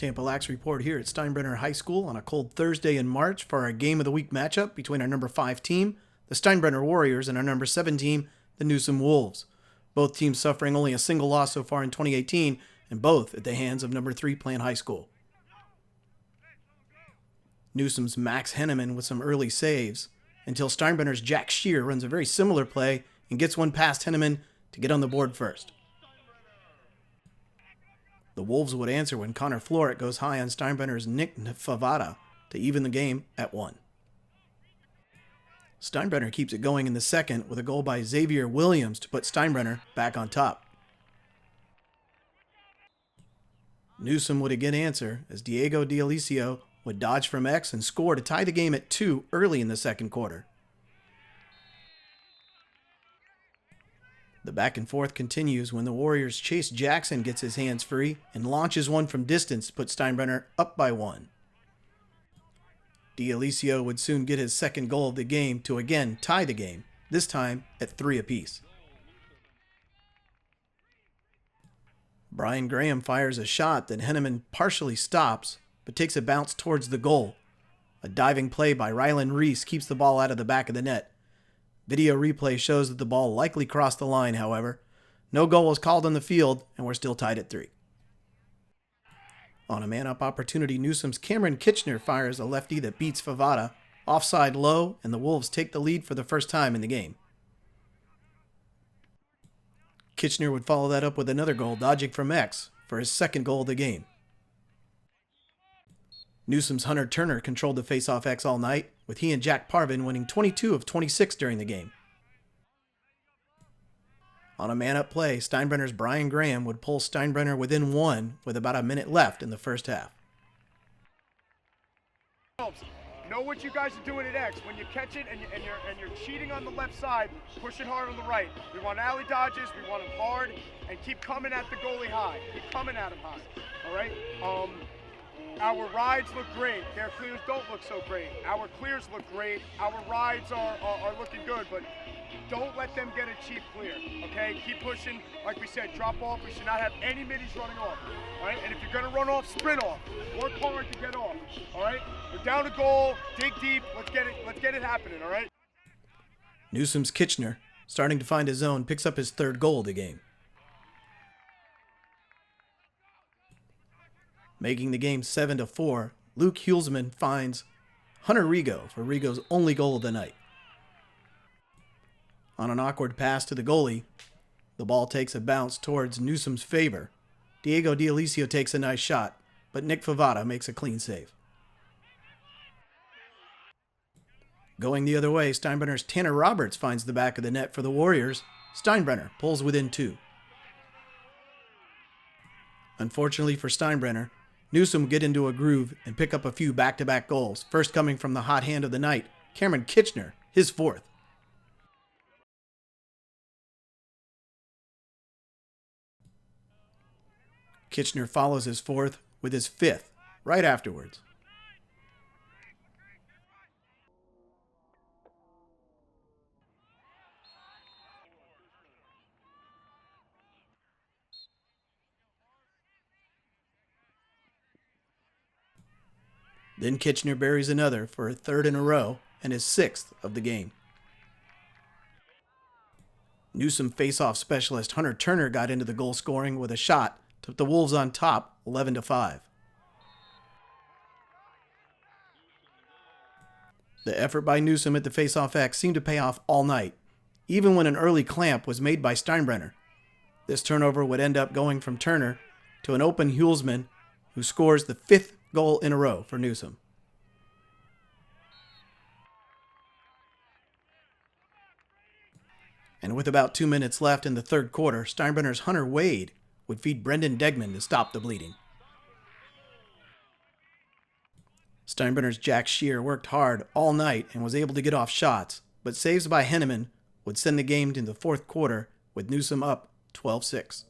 Tampa Lax report here at Steinbrenner High School on a cold Thursday in March for our Game of the Week matchup between our number 5 team, the Steinbrenner Warriors, and our number 7 team, the Newsome Wolves. Both teams suffering only a single loss so far in 2018, and both at the hands of number 3 Plant High School. Newsome's Max Henneman with some early saves, until Steinbrenner's Jack Shear runs a very similar play and gets one past Henneman to get on the board first. The Wolves would answer when Connor Florett goes high on Steinbrenner's Nick Favada to even the game at 1. Steinbrenner keeps it going in the second with a goal by Xavier Williams to put Steinbrenner back on top. Newsome would again answer as Diego D'Alicio would dodge from X and score to tie the game at 2 early in the second quarter. The back and forth continues when the Warriors' Chase Jackson gets his hands free and launches one from distance to put Steinbrenner up by 1. D'Alicio would soon get his second goal of the game to again tie the game, this time at 3 apiece. Brian Graham fires a shot that Henneman partially stops, but takes a bounce towards the goal. A diving play by Rylan Reese keeps the ball out of the back of the net. Video replay shows that the ball likely crossed the line, however. No goal was called on the field, and we're still tied at 3. On a man-up opportunity, Newsome's Cameron Kitchener fires a lefty that beats Favada, offside low, and the Wolves take the lead for the first time in the game. Kitchener would follow that up with another goal, dodging from X, for his second goal of the game. Newsome's Hunter Turner controlled the face-off X all night, with he and Jack Parvin winning 22 of 26 during the game. On a man-up play, Steinbrenner's Brian Graham would pull Steinbrenner within 1 with about a minute left in the first half. Know what you guys are doing at X. When you catch it and you're cheating on the left side, push it hard on the right. We want alley dodges, we want them hard, and keep coming at the goalie high. Keep coming at him high, all right? Our rides look great. Their clears don't look so great. Our clears look great. Our rides are looking good, but don't let them get a cheap clear, okay? Keep pushing. Like we said, drop off. We should not have any middies running off, all right? And if you're going to run off, sprint off. Work hard to get off, all right? We're down to goal. Dig deep. Let's get it happening, all right? Newsome's Kitchener, starting to find his zone, picks up his 3rd goal of the game. Making the game 7-4, Luke Hulsman finds Hunter Rigo for Rigo's only goal of the night. On an awkward pass to the goalie, the ball takes a bounce towards Newsome's favor. Diego D'Alicio takes a nice shot, but Nick Favada makes a clean save. Going the other way, Steinbrenner's Tanner Roberts finds the back of the net for the Warriors. Steinbrenner pulls within 2. Unfortunately for Steinbrenner, Newsome get into a groove and pick up a few back-to-back goals, first coming from the hot hand of the night, Cameron Kitchener, his 4th. Kitchener follows his 4th with his 5th right afterwards. Then Kitchener buries another for a 3rd in a row and his 6th of the game. Newsome face-off specialist Hunter Turner got into the goal scoring with a shot to put the Wolves on top 11-5. The effort by Newsome at the face-off X seemed to pay off all night, even when an early clamp was made by Steinbrenner. This turnover would end up going from Turner to an open Hulsman, who scores the 5th goal in a row for Newsome. And with about 2 minutes left in the 3rd quarter, Steinbrenner's Hunter Wade would feed Brendan Degman to stop the bleeding. Steinbrenner's Jack Shear worked hard all night and was able to get off shots, but saves by Henneman would send the game to the 4th quarter with Newsome up 12-6.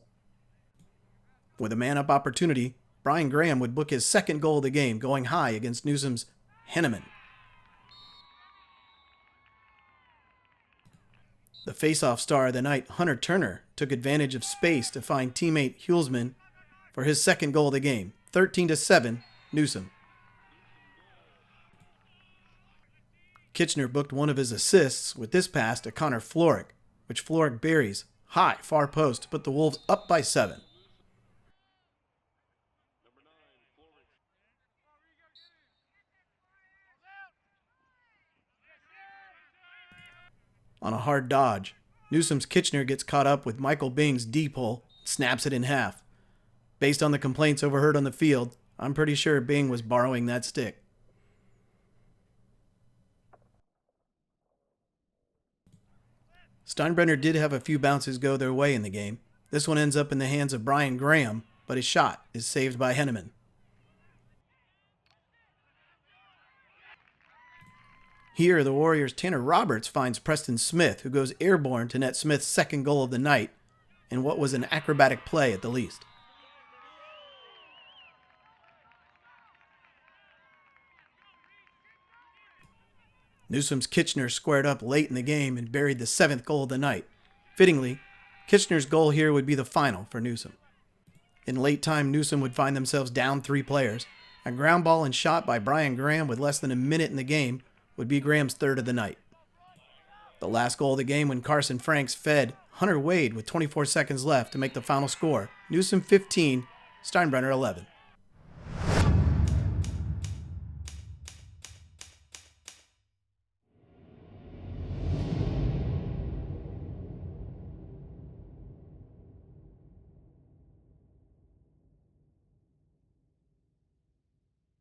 With a man-up opportunity, Brian Graham would book his 2nd goal of the game, going high against Newsome's Henneman. The face-off star of the night, Hunter Turner, took advantage of space to find teammate Hulsman for his 2nd goal of the game, 13-7, Newsome. Kitchener booked one of his assists with this pass to Connor Floric, which Floric buries high far post to put the Wolves up by 7. On a hard dodge, Newsome's Kitchener gets caught up with Michael Bing's deep hole and snaps it in half. Based on the complaints overheard on the field, I'm pretty sure Bing was borrowing that stick. Steinbrenner did have a few bounces go their way in the game. This one ends up in the hands of Brian Graham, but his shot is saved by Henneman. Here, the Warriors' Tanner Roberts finds Preston Smith, who goes airborne to net Smith's second goal of the night, in what was an acrobatic play at the least. Newsome's Kitchener squared up late in the game and buried the 7th goal of the night. Fittingly, Kitchener's goal here would be the final for Newsome. In late time, Newsome would find themselves down 3 players. A ground ball and shot by Brian Graham with less than a minute in the game would be Graham's 3rd of the night. The last goal of the game when Carson Franks fed Hunter Wade with 24 seconds left to make the final score. Newsome 15, Steinbrenner 11.